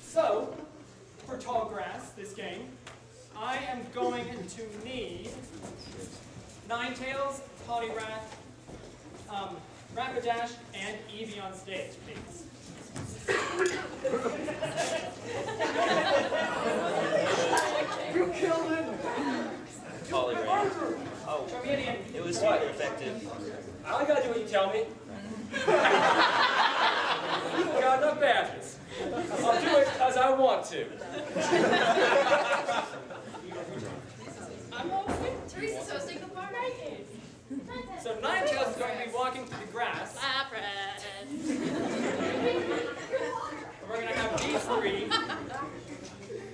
So, for tall grass, this game, I am going to need Ninetails, Poliwrath, Rapidash, and Eevee on stage, please. You killed it! Poliwrath. Oh, Tromedian. it was super effective. I only gotta do what you tell me. You've got enough badges. I'll do it as I want to. I'm hosting. Teresa's hosting the bar night game. So Ninetails is going to be walking through the grass. We're going to have these three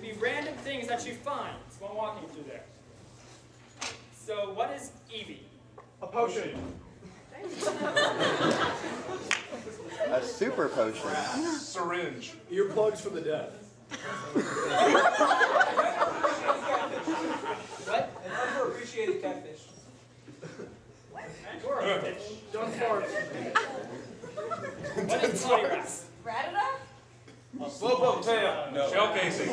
be random things that she finds while walking through there. So what is Eevee? A potion. A super potion. Syringe. Earplugs for the deaf. What? An underappreciated catfish. And you're a fish. Don't fart. What is Poliwrath? Ratata? A slowpoke tail. No. Shell casing.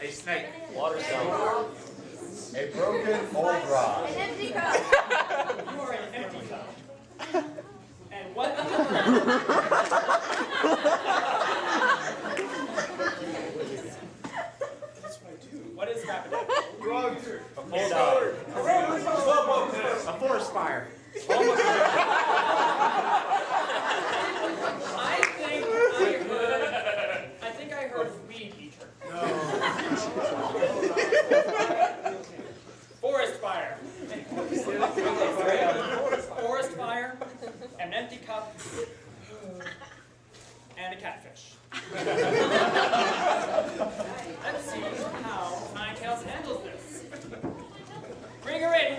A snake. Water stone. A broken old rod. An empty cup. You are an empty cup. And what? What is Rapidash? Drugs. A full dog. Slowpoke tail. A forest fire. I think I heard weed eater. No. Forest fire. Forest fire, an empty cup, and a catfish. Let's see how Ninetails handles this. Bring her in.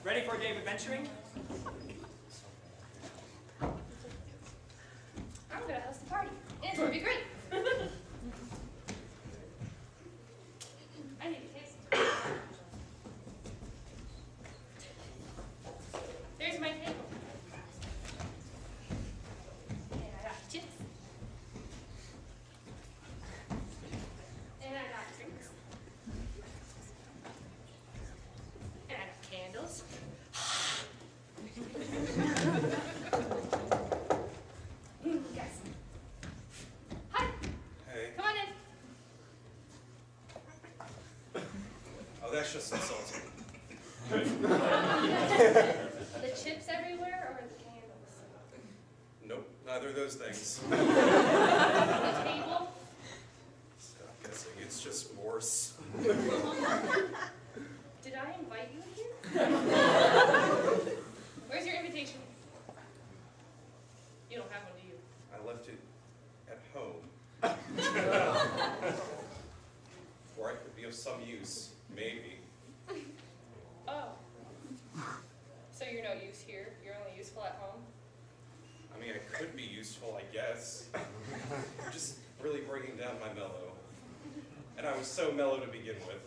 Ready for a day of adventuring? I'm gonna host a party. And it's gonna be great. I need a taste. There's my table. And I got chips. And I got drinks. And I got candles. Yes. Hi. Hey. Come on in. Oh, that's just insulting. The chips everywhere or the candles? Nope, neither of those things. The table? I'm guessing it's just worse. Did I invite you here? Where's your invitation? You don't have one, do you? I left it at home. Or I could be of some use, maybe. Oh. So you're no use here? You're only useful at home? I mean, I could be useful, I guess. You're just really bringing down my mellow. And I was so mellow to begin with.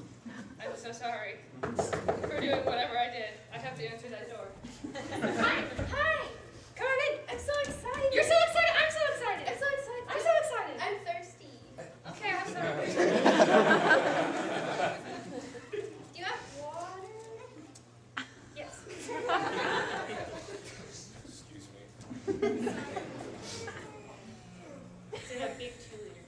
I'm so sorry for doing whatever I did. I have to answer that door. Hi! Hi! Come on in! I'm so excited! You're so excited! I'm so excited! I'm so excited! I'm so excited! I'm thirsty. Okay, I'm sorry. Do you have water? Yes. Excuse me. It's in a big 2-liter.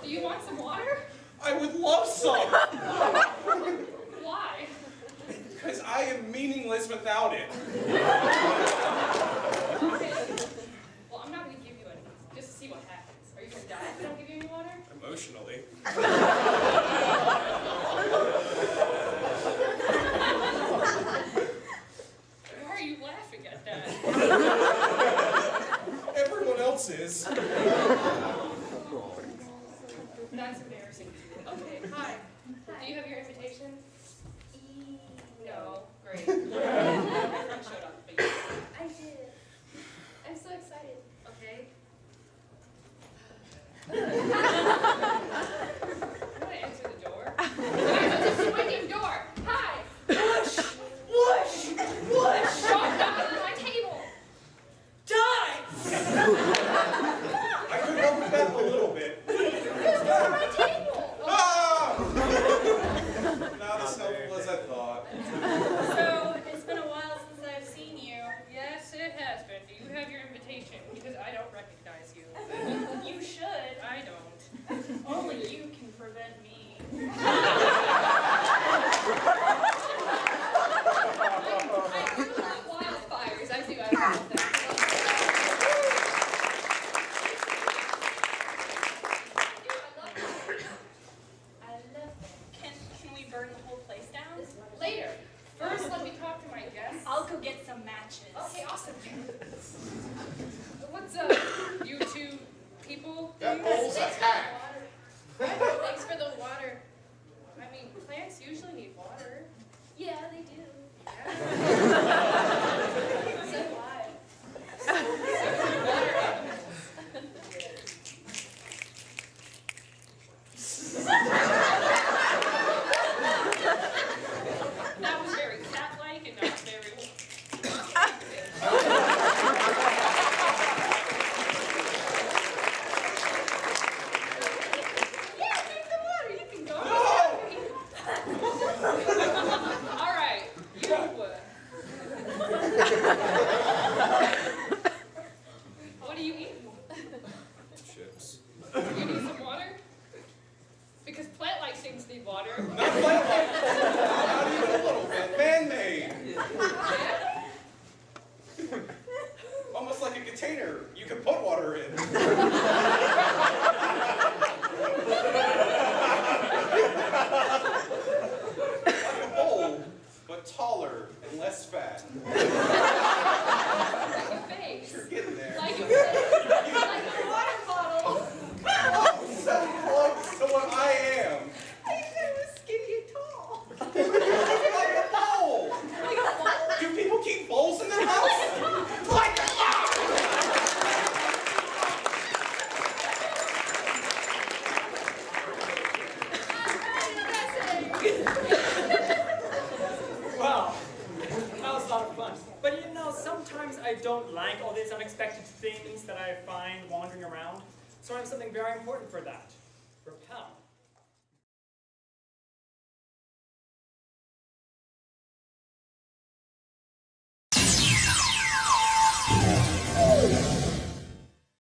Do you want some water? I would love some! Why? Because I am meaningless without it. Okay. Well, I'm not going to give you any, just to see what happens. Are you going to die if I don't give you any water? Emotionally. Why are you laughing at that? Everyone else is. That's embarrassing. Okay, hi. Do you have your invitation? No. Great. usually need water. Yeah, they do. So do I. That was very cat-like and not very... Yeah, drink the water. You can go. All right, you would. What are you eating? Chips. You need some water? Because plant-like things need water. Not plant-like. Not even a little bit. Man-made. Almost like a container you can put water in. Like a bowl, but taller and less fat. Like a face. You're getting there. Like a face. Like a water bottle. Oh, so close to what I am. I said it was skinny and tall. Like a bowl. Like a bowl. Do people keep bowls in their house? Like a Wow, that was a lot of fun. But you know, sometimes I don't like all these unexpected things that I find wandering around. So I have something very important for that. Repel.